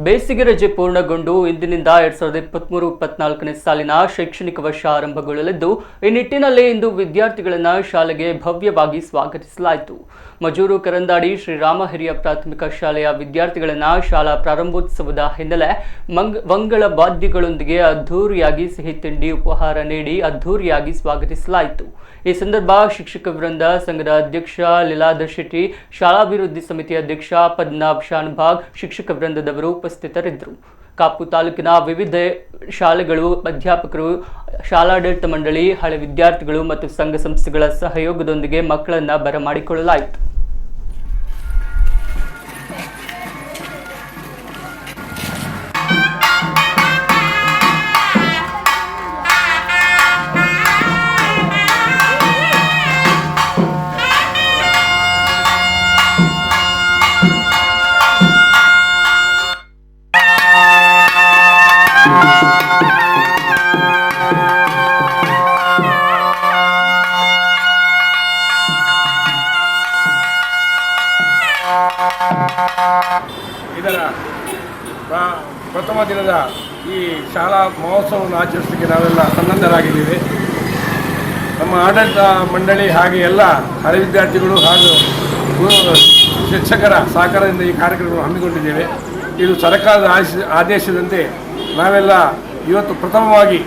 ಬೇಸಿಗೆ ರಜೆ ಪೂರ್ಣಗೊಂಡು ಇಂದಿನಿಂದ 2023-24ನೇ ಸಾಲಿನ ಶೈಕ್ಷಣಿಕ ವರ್ಷ ಆರಂಭಗೊಳ್ಳಲಿದ್ದು ಈ ನಿಟ್ಟಿನಲ್ಲಿ ಇಂದು ವಿದ್ಯಾರ್ಥಿಗಳನ್ನು ಶಾಲೆಗೆ ಭವ್ಯವಾಗಿ ಸ್ವಾಗತಿಸಲಾಯಿತು. ಮಜೂರು ಕರಂದಾಡಿ ಶ್ರೀರಾಮ ಹಿರಿಯ ಪ್ರಾಥಮಿಕ ಶಾಲೆಯ ವಿದ್ಯಾರ್ಥಿಗಳನ್ನು ಶಾಲಾ ಪ್ರಾರಂಭೋತ್ಸವದ ಹಿನ್ನೆಲೆ ಮಂಗಳ ವಾದ್ಯಗಳೊಂದಿಗೆ ಅದ್ಧೂರಿಯಾಗಿ ಸಿಹಿ ತಿಂಡಿ ಉಪಹಾರ ನೀಡಿ ಅದ್ಧೂರಿಯಾಗಿ ಸ್ವಾಗತಿಸಲಾಯಿತು. ಈ ಸಂದರ್ಭ ಶಿಕ್ಷಕ ವೃಂದ ಸಂಘದ ಅಧ್ಯಕ್ಷ ಲೀಲಾಧರ್ ಶೆಟ್ಟಿ, ಶಾಲಾಭಿವೃದ್ಧಿ ಸಮಿತಿ ಅಧ್ಯಕ್ಷ ಪದ್ಮನಾಭ್ ಶಾನಭಾಗ್, ಶಿಕ್ಷಕ ವೃಂದದವರು ಉಪಸ್ಥಿತರಿದ್ದರು. ಕಾಪು ತಾಲೂಕಿನ ವಿವಿಧ ಶಾಲೆಗಳು, ಅಧ್ಯಾಪಕರು, ಶಾಲಾಡಳಿತ ಮಂಡಳಿ, ಹಳೆ ವಿದ್ಯಾರ್ಥಿಗಳು ಮತ್ತು ಸಂಘ ಸಂಸ್ಥೆಗಳ ಸಹಯೋಗದೊಂದಿಗೆ ಮಕ್ಕಳನ್ನು ಬರಮಾಡಿಕೊಳ್ಳಲಾಯಿತು. ಇದರ ಪ್ರಥಮ ದಿನದ ಈ ಶಾಲಾ ಮಹೋತ್ಸವವನ್ನು ಆಚರಿಸಲಿಕ್ಕೆ ನಾವೆಲ್ಲ ಸನ್ನದ್ಧರಾಗಿದ್ದೇವೆ. ನಮ್ಮ ಆಡಳಿತ ಮಂಡಳಿ ಹಾಗೆ ಎಲ್ಲ ಹಳೆ ವಿದ್ಯಾರ್ಥಿಗಳು ಹಾಗೂ ಶಿಕ್ಷಕರ ಸಹಕಾರದಿಂದ ಈ ಕಾರ್ಯಕ್ರಮವನ್ನು ಹಮ್ಮಿಕೊಂಡಿದ್ದೇವೆ. ಇದು ಸರ್ಕಾರದ ಆದೇಶದಂತೆ ನಾವೆಲ್ಲ ಇವತ್ತು ಪ್ರಥಮವಾಗಿ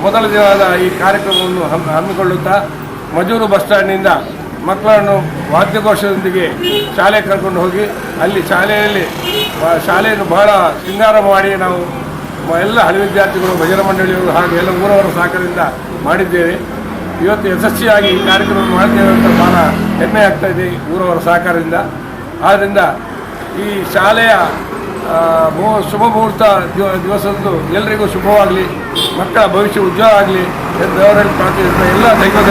ಮೊದಲ ದಿನದ ಈ ಕಾರ್ಯಕ್ರಮವನ್ನು ಹಮ್ಮಿಕೊಳ್ಳುತ್ತಾ ಮಜೂರು ಬಸ್ ಸ್ಟ್ಯಾಂಡ್ನಿಂದ ಮಕ್ಕಳನ್ನು ವಾದ್ಯಘೋಷದೊಂದಿಗೆ ಶಾಲೆಗೆ ಕರ್ಕೊಂಡು ಹೋಗಿ ಅಲ್ಲಿ ಶಾಲೆಯನ್ನು ಬಹಳ ಶೃಂಗಾರ ಮಾಡಿ ನಾವು ಎಲ್ಲ ಹಳೆ ವಿದ್ಯಾರ್ಥಿಗಳು, ಭಜನಾ ಮಂಡಳಿಯವರು ಹಾಗೂ ಎಲ್ಲ ಊರವರ ಸಹಕಾರದಿಂದ ಮಾಡಿದ್ದೇವೆ. ಇವತ್ತು ಯಶಸ್ವಿಯಾಗಿ ಈ ಕಾರ್ಯಕ್ರಮ ಮಾಡ್ತೇವೆ ಅಂತ ಭಾಳ ಹೆಮ್ಮೆ ಆಗ್ತಾ ಇದೆ ಊರವರ ಸಹಕಾರದಿಂದ. ಆದ್ದರಿಂದ ಈ ಶಾಲೆಯ ಶುಭ ಮುಹೂರ್ತ ದಿವಸದಂದು ಎಲ್ಲರಿಗೂ ಶುಭವಾಗಲಿ, ಮಕ್ಕಳ ಭವಿಷ್ಯ ಉಜ್ವಲ ಆಗಲಿ ಎಂದು ದೇವರಲ್ಲಿ ಪ್ರಾರ್ಥಿಸುತ್ತಾ ಎಲ್ಲ ದೈವದ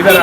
ಇದರ